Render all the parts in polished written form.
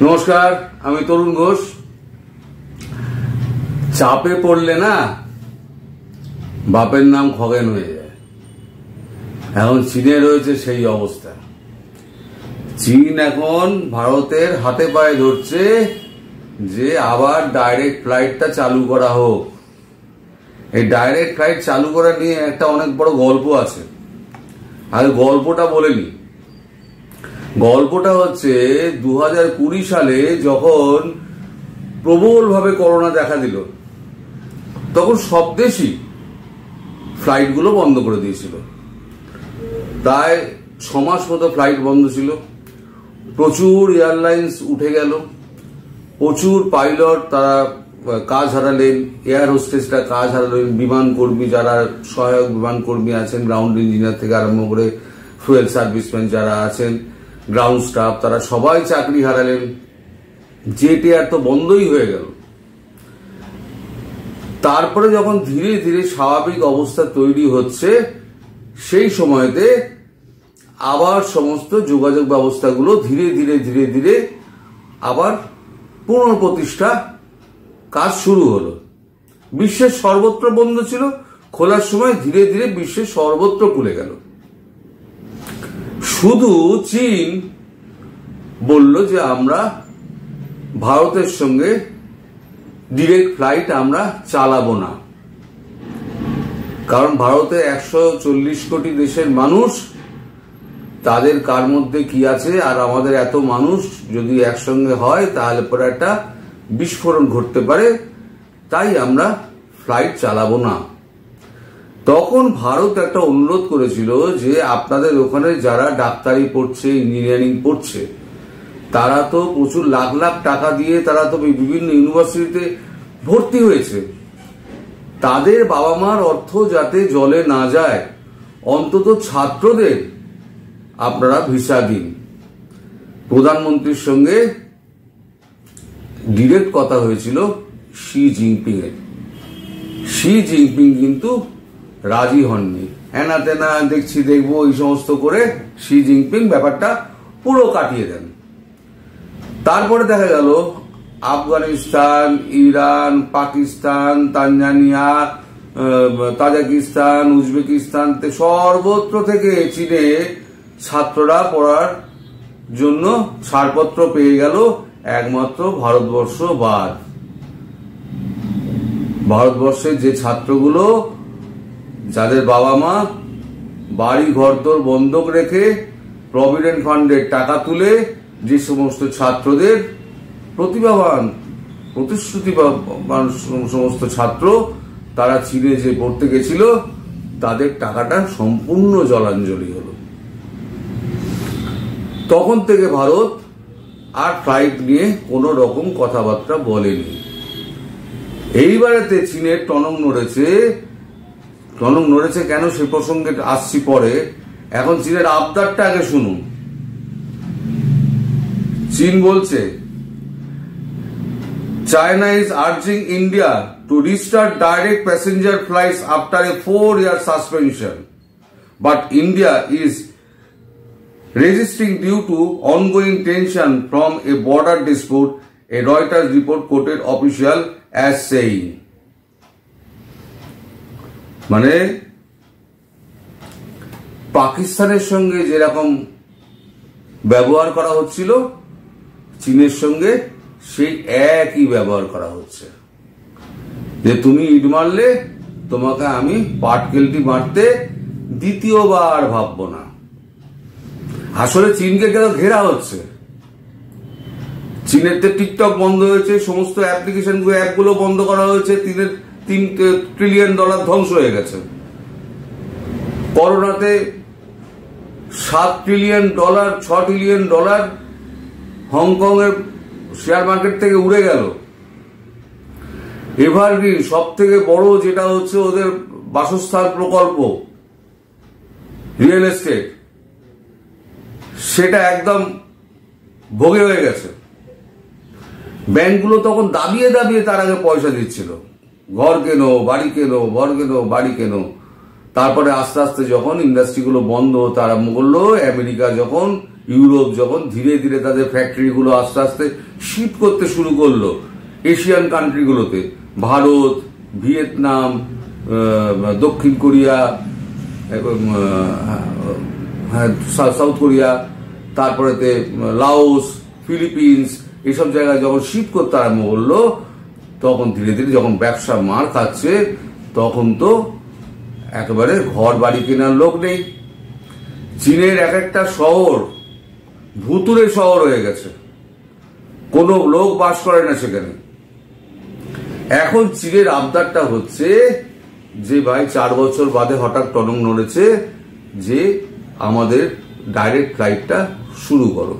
নমস্কার, আমি তরুণ ঘোষ। চাপে পড়লে না বাপের নাম খগেন হয়ে যায়। এখন চীনে রয়েছে সেই অবস্থা। চীন এখন ভারতের হাতে পায়ে ধরছে যে আবার ডাইরেক্ট ফ্লাইটটা চালু করা হোক। এই ডাইরেক্ট ফ্লাইট চালু করা নিয়ে একটা অনেক বড় গল্প আছে। আর গল্পটা বলে নি। গল্পটা হচ্ছে 2020 সালে যখন প্রবলভাবে করোনা দেখা দিল, তখন সব দেশই ফ্লাইটগুলো বন্ধ করে দিয়েছিল। প্রায় 6 মাস মতো ফ্লাইট বন্ধ ছিল। প্রচুর এয়ারলাইন্স উঠে গেল, প্রচুর পাইলট তারা কাজ হারালেন, এয়ার হোস্টেসরা কাজ হারালেন, বিমান কর্মী যারা সহায়ক বিমান কর্মী আছেন, গ্রাউন্ড ইঞ্জিনিয়ার থেকে আরম্ভ করে ফুয়েল সার্ভিসম্যান যারা আছেন, গ্রাউন্ড স্টাফ, তারা সবাই চাকরি হারালেন। জেট এয়ার তো বন্ধই হয়ে গেল। তারপরে যখন ধীরে ধীরে স্বাভাবিক অবস্থা তৈরি হচ্ছে, সেই সময়তে আবার সমস্ত যোগাযোগ ব্যবস্থাগুলো ধীরে ধীরে ধীরে ধীরে আবার পুনঃপ্রতিষ্ঠা কাজ শুরু হলো। বিশ্বের সর্বত্র বন্ধ ছিল, খোলার সময় ধীরে ধীরে বিশ্বের সর্বত্র খুলে গেল। শুধু চীন বলল যে আমরা ভারতের সঙ্গে ডিরেক্ট ফ্লাইট আমরা চালাবো না, কারণ ভারতে 140 কোটি দেশের মানুষ, তাদের কার মধ্যে কি আছে, আর আমাদের এত মানুষ যদি একসঙ্গে হয় তাহলে পরে একটা বিস্ফোরণ ঘটতে পারে, তাই আমরা ফ্লাইট চালাবো না। তখন ভারত একটা অনুরোধ করেছিল যে আপনাদের ওখানে যারা ডাক্তারি পড়ছে, ইঞ্জিনিয়ারিং পড়ছে, তারা তো প্রচুর লাখ লাখ টাকা দিয়ে তারা তো বিভিন্ন ইউনিভার্সিটিতে ভর্তি হয়েছে, তাদের বাবা মার অর্থ যাতে জলে না যায়, অন্তত ছাত্রদের আপনারা ভিসা দিন। প্রধানমন্ত্রীর সঙ্গে ডিরেক্ট কথা হয়েছিল শি জিনপিং এর। শি জিনপিং কিন্তু রাজি হননি। এনা তেনা দেখবো এই সমস্ত করে শি জিনপিং ব্যাপারটা পুরো কাটিয়ে দেন। তারপরে দেখা গেল Afghanistan, Iran, Pakistan, Tanzania, Tajikistan, Uzbekistan, সর্বত্র থেকে চীনে ছাত্ররা পড়ার জন্য ছাড়পত্র পেয়ে গেল, একমাত্র ভারতবর্ষ বাদ। ভারতবর্ষের যে ছাত্রগুলো, যাদের বাবা মা বাড়ি ঘরদোর বন্ধক রেখে প্রভিডেন্ট ফান্ডের টাকা তুলে যে সমস্ত ছাত্রদের প্রতিভাবান, প্রতিশ্রুতিবান সমস্ত ছাত্র তারা চীনে যে পড়তে গেছিল, তাদের টাকাটা সম্পূর্ণ জলাঞ্জলি হলো। তখন থেকে ভারত আর ফ্লাইট নিয়ে কোনো রকম কথাবার্তা বলেনি। এইবারেতে চীনের টনক নড়েছে। টনক নড়েছে কেন, সে প্রসঙ্গে আসছি পরে। এখন চীনের আবদারটা আগে শুনুন। চীন বলছে, China is urging India to restart direct passenger flights after a 4-year suspension, but India is resisting due to ongoing tension from a border dispute, a Reuters report quoted official as saying. মানে পাকিস্তানের সঙ্গে যেরকম ব্যবহার করা হচ্ছিল, চীনের সঙ্গে সেই একই ব্যবহার করা হচ্ছে, যে তুমি ইট মারলে তোমাকে আমি পাটকেলটি মারতে দ্বিতীয়বার ভাববো না। আসলে চীনকে কেন ঘেরা হচ্ছে? চীনের টিকটক বন্ধ হয়েছে, সমস্ত অ্যাপ্লিকেশন অ্যাপগুলো বন্ধ করা হয়েছে, $3 ট্রিলিয়ন ধ্বংস হয়ে গেছে। করোনাতে $7 ট্রিলিয়ন, $6 ট্রিলিয়ন হংকং এর শেয়ার মার্কেট থেকে উড়ে গেল। এভারগ্রিন সব থেকে বড় যেটা হচ্ছে ওদের বাসস্থান প্রকল্প, রিয়েল এস্টেট, সেটা একদম ভোগে হয়ে গেছে। ব্যাংকগুলো তখন দাবিয়ে দাবিয়ে তার আগে পয়সা দিচ্ছিল, ঘর কেনো, বাড়ি কেনো, ঘর কেনো, বাড়ি কেনো। তারপরে আস্তে আস্তে যখন ইন্ডাস্ট্রিগুলো বন্ধ হতে আরম্ভ করলো, আমেরিকা যখন ইউরোপ যখন ধীরে ধীরে তাদের ফ্যাক্টরিগুলো আস্তে আস্তে শিফট করতে শুরু করলো এশিয়ান কান্ট্রিগুলোতে, ভারত, ভিয়েতনাম, দক্ষিণ কোরিয়া এবং সাউথ কোরিয়া, তারপরেতে লাওস, ফিলিপিন্স, এসব জায়গায় যখন শিফট করতে আরম্ভ করলো, তখন ধীরে ধীরে যখন ব্যবসা মার খাচ্ছে, তখন তো একেবারে ঘর বাড়ি কেনার লোক নেই। চীনের এক একটা শহর ভুতুরে শহর হয়ে গেছে, কোনো লোক বাস করে না সেখানে। এখন চীনের আবদারটা হচ্ছে যে ভাই 4 বছর বাদে হঠাৎ টনক নড়েছে যে আমাদের ডাইরেক্ট ফ্লাইটটা শুরু করো।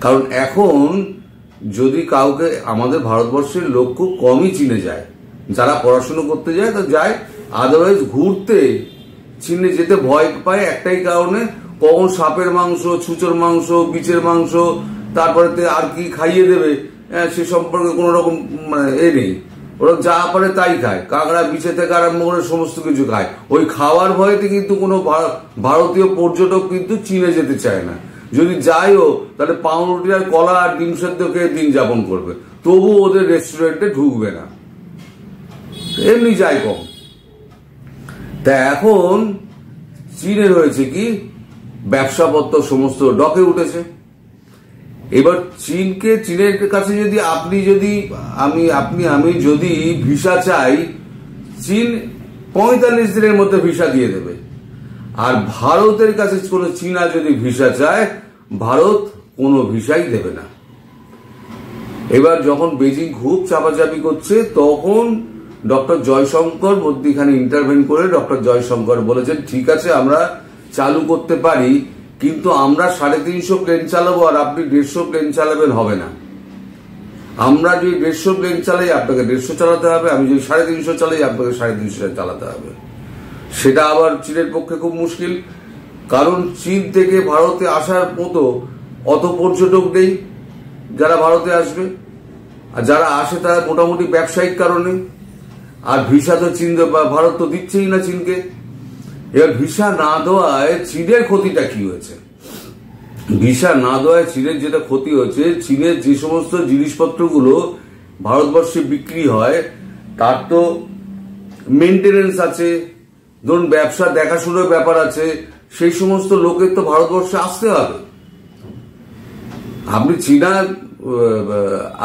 কারণ এখন যদি কাউকে, আমাদের ভারতবর্ষের লোক খুব কমই চীনে যায়, যারা পড়াশুনো করতে যায় তো যায়, আদারওয়াইজ ঘুরতে চীনে যেতে ভয় পায় একটাই কারণে, কখন সাপের মাংস, ছুঁচোর মাংস, বিচের মাংস, তারপরে আর কি খাইয়ে দেবে সে সম্পর্কে কোনো রকম নেই। ওরা যা পারে তাই খায়, কাঁকড়া বিচে থেকে আরম্ভ করে সমস্ত কিছু খায়। ওই খাওয়ার ভয়েতে কিন্তু কোনো ভারতীয় পর্যটক কিন্তু চীনে যেতে চায় না। যদি যায়ও তাহলে পাউরুটি আর কলা আর ডিম সেদ্ধ খেয়ে দিন যাপন করবে, তবু ওদের রেস্টুরেন্টে ঢুকবে না, এমনি যায় কম। তা এখন চীনের হয়েছে কি, ব্যবসাপত্র সমস্ত ডকে উঠেছে। এবার চীনের কাছে যদি আমি যদি ভিসা চাই, চীন 45 দিনের মধ্যে ভিসা দিয়ে দেবে। আর ভারতের কাছে কোনো চীনা যদি ভিসা চায়, ভারত কোনো ভিসাই দেবে না। এবার যখন বেজিং খুব চাপাচাপি করছে, তখন ডক্টর জয়শঙ্কর মধ্যখানে ইন্টারভেন করে ডক্টর জয়শঙ্কর বলেছেন, ঠিক আছে আমরা চালু করতে পারি, কিন্তু আমরা 350 প্লেন চালাবো আর আপনি 150 প্লেন চালাবেন, হবে না। আমরা যদি 150 প্লেন চালাই আপনাকে 150 চালাতে হবে, আমি যদি 350 চালাই আপনাকে 350 চালাতে হবে। সেটা আবার চীনের পক্ষে খুব মুশকিল, কারণ চীন থেকে ভারতে আসার মতো অত পর্যটক নেই যারা ভারতে আসবে, আর যারা আসে তারা মোটামুটি ব্যবসায়িক কারণে। আর ভিসা তো ভারত তো দিচ্ছেই না চীনকে। এবার ভিসা না দেওয়ায় চীনের ক্ষতিটা কি হয়েছে? ভিসা না দেওয়ায় চীনের যেটা ক্ষতি হচ্ছে, চীনের যে সমস্ত জিনিসপত্রগুলো ভারতবর্ষে বিক্রি হয় তার তো মেনটেনেন্স আছে, ধরুন ব্যবসা দেখাশোনার ব্যাপার আছে, সেই সমস্ত লোকের তো ভারতবর্ষে আসতে হবে।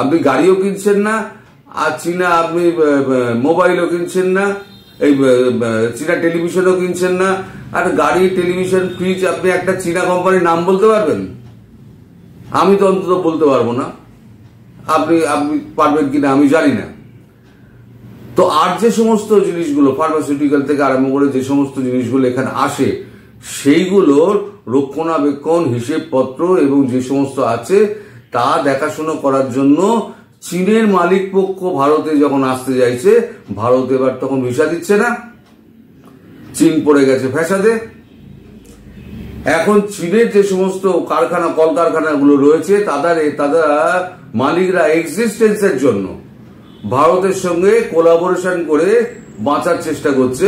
আপনি গাড়িও কিনছেন না, আর চীনা আপনি মোবাইলও কিনছেন না, এই চীনা টেলিভিশনও কিনছেন না। আর গাড়ি, টেলিভিশন, ফ্রিজ, আপনি একটা চীনা কোম্পানির নাম বলতে পারবেন? আমি তো অন্তত বলতে পারবো না, আপনি পারবেন কিনা আমি জানি না। তো আর যে সমস্ত জিনিসগুলো ফার্মাসিউটিক্যাল থেকে আরম্ভ করে যে সমস্ত জিনিসগুলো এখানে আসে, সেইগুলোর রক্ষণাবেক্ষণ, হিসেবপত্র এবং যে সমস্ত আছে তা দেখাশোনা করার জন্য চীনের মালিক পক্ষ ভারতে যখন আসতে যাইছে, ভারত এবার তখন ভিসা দিচ্ছে না, চীন পড়ে গেছে ফ্যাসাদে। এখন চীনের যে সমস্ত কারখানা, কলকারখানাগুলো রয়েছে, তারা মালিকরা এক্সিস্টেন্সের জন্য ভারতের সঙ্গে কোলাবোরেশন করে বাঁচার চেষ্টা করছে,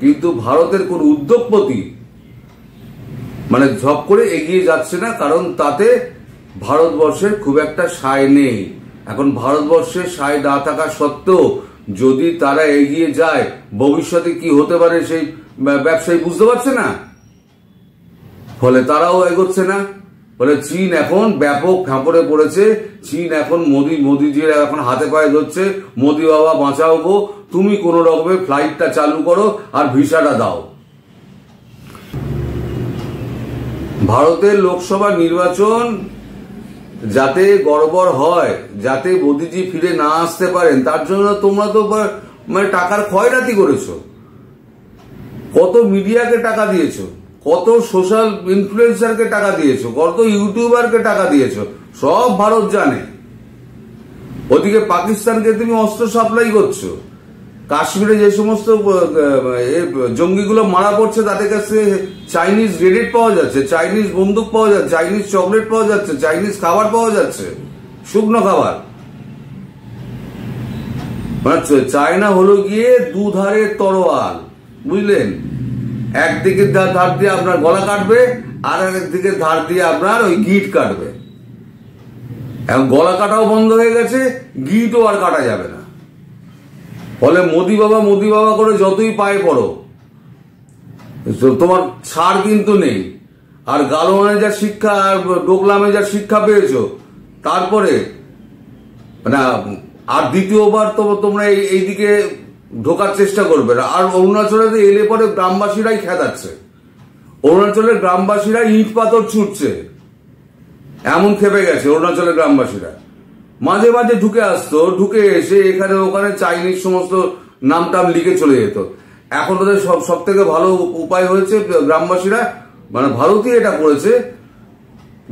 কিন্তু ভারতের কোন উদ্যোগপতি ঝপ করে এগিয়ে যাচ্ছে না, কারণ তাতে ভারতবর্ষের খুব একটা সায় নেই। এখন ভারতবর্ষের সায় না থাকা সত্ত্বেও যদি তারা এগিয়ে যায়, ভবিষ্যতে কি হতে পারে সেই ব্যবসায়ী বুঝতে পারছে না, ফলে তারাও এগোচ্ছে না। ফলে চীন এখন ব্যাপক ফাঁপড়ে পড়েছে। চীন এখন মোদিজি এখন হাতে পায়ে ধরছে, মোদি বাবা বাঁচাও গো, তুমি কোন রকমের ফ্লাইটটা চালু করো আর ভিসাটা দাও। ভারতের লোকসভা নির্বাচন যাতে গড়বড় হয়, যাতে মোদিজি ফিরে না আসতে পারেন, তার জন্য তোমরা তো টাকার ক্ষয়রাতি করেছো। কত মিডিয়াকে টাকা দিয়েছো, কত সোশ্যাল ইনফ্লুয়েন্সারকে টাকা দিয়েছো, কত ইউটিউবারকে টাকা দিয়েছো, সব ভারত জানে। ওদিকে পাকিস্তানকে তুমি অস্ত্র সাপ্লাই করছো, কাশ্মীরে যে সমস্ত জঙ্গিগুলো মারা পড়ছে তাদের কাছে চাইনিজ গ্রেনেড পাওয়া যাচ্ছে, চাইনিজ বন্দুক পাওয়া যাচ্ছে, চাইনিজ চকলেট পাওয়া যাচ্ছে, চাইনিজ খাবার পাওয়া যাচ্ছে, শুকনো খাবার। চায়না হলো গিয়ে দুধারের তরোয়াল, বুঝলেন? একদিকে ধার দিয়ে আপনার গলা কাটবে, আর একদিকে ধার দিয়ে আপনার ওই গিট কাটবে। এখন গলা কাটাও বন্ধ হয়ে গেছে, গিটও আর কাটা যাবে না। ফলে মোদি বাবা করে যতই পায়ে পড়ো, তোমার ছাড় কিন্তু নেই। আর গালোয়ানে যা শিক্ষা আর ডোকলামে যা শিক্ষা পেয়েছো, তারপরে না আর দ্বিতীয়বার তোমরা এইদিকে ঢোকার চেষ্টা করবে না। আর অরুণাচলে এলে পরে গ্রামবাসীরাই খেদাচ্ছে, অরুণাচলের গ্রামবাসীরা ইট পাথর ছুটছে, এমন খেপে গেছে অরুণাচলের গ্রামবাসীরা। মাঝে মাঝে ঢুকে আসতো, ঢুকে এসে এখানে ওখানে চাইনিজ সমস্ত নাম টাম লিখে চলে যেত। এখন ওদের সব থেকে ভালো উপায় হয়েছে, গ্রামবাসীরা মানে ভারতই এটা করেছে,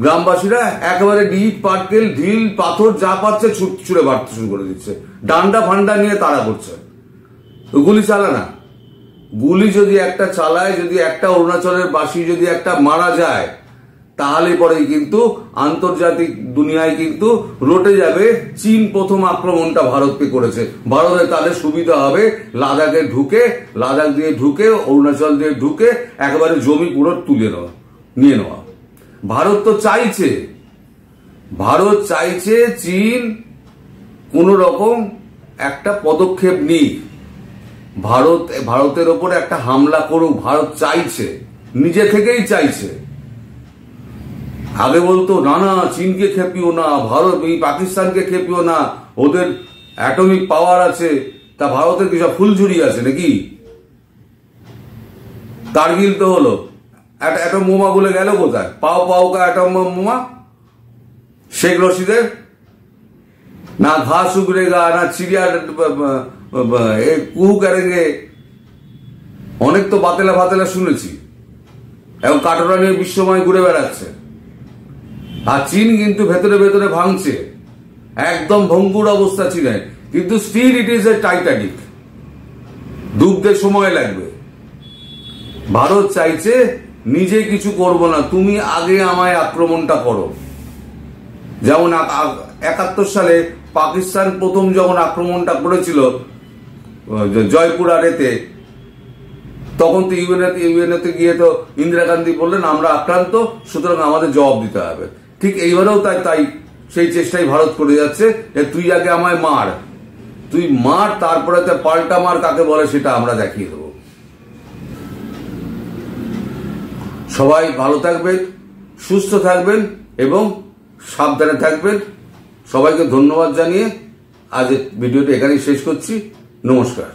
গ্রামবাসীরা একেবারে ইট পাটকেল ঢিল পাথর যা পাচ্ছে ছুড়ে মারতে শুরু করে দিচ্ছে, ডান্ডা ফান্ডা নিয়ে তাড়া করছে। গুলি চালা না, গুলি যদি একটা চালায়, যদি একটা অরুণাচলের বাসী যদি একটা মারা যায়, তাহলে পরেই কিন্তু আন্তর্জাতিক দুনিয়ায় কিন্তু রটে যাবে চীন প্রথম আক্রমণটা ভারতকে করেছে। ভারতে তাদের সুবিধা হবে লাদাখে ঢুকে, লাদাখ দিয়ে ঢুকে, অরুণাচল দিয়ে ঢুকে একেবারে জমি পুরো নিয়ে নেওয়া। ভারত তো চাইছে, ভারত চাইছে চীন কোন রকম একটা পদক্ষেপ নিক, ভারতের ওপরে একটা হামলা করুক। ভারত চাইছে, নিজে থেকেই চাইছে। আগে বলতো না না চীনকে খেপিও না, ভারত এই পাকিস্তানকে খেপিও না, ওদের অ্যাটমিক পাওয়ার আছে। তা ভারতের কিছু ফুলঝুরি আছে নাকি? কারগিল তো হলো, অ্যাটম বোমা বলে গেল কোথায়? পাও কা অ্যাটম বোমা শেখ রশিদের? না ঘাস উগড়েগা, না চিড়িয়া কুহু করেঙ্গে, অনেক তো বাতেলা শুনেছি। এখন কাটোরা নিয়ে বিশ্বময় ঘুরে বেড়াচ্ছে। আর চীন কিন্তু ভেতরে ভেতরে ভাঙছে, একদম ভঙ্গুর অবস্থা চীনের, কিন্তু still it is a Titanic, ডুবতে সময় লাগবে। ভারত চাইছে নিজে কিছু করব না, তুমি আগে আমায় আক্রমণটা করো। যেমন 71 সালে পাকিস্তান প্রথম যখন আক্রমণটা করেছিল জয়পুর আরেতে, তখন তো ইউএনএতে গিয়ে তো ইন্দিরা গান্ধী বললেন আমরা আক্রান্ত, সুতরাং আমাদের জবাব দিতে হবে। ঠিক এইবারেও তাই সেই চেষ্টাই ভারত করে যাচ্ছে যে তুই আগে আমায় মার, তুই মার, তারপরে পাল্টা মার কাকে বলে সেটা আমরা দেখিয়ে দেব। সবাই ভালো থাকবেন, সুস্থ থাকবেন এবং সাবধানে থাকবেন। সবাইকে ধন্যবাদ জানিয়ে আজ ভিডিওটি এখানেই শেষ করছি। নমস্কার।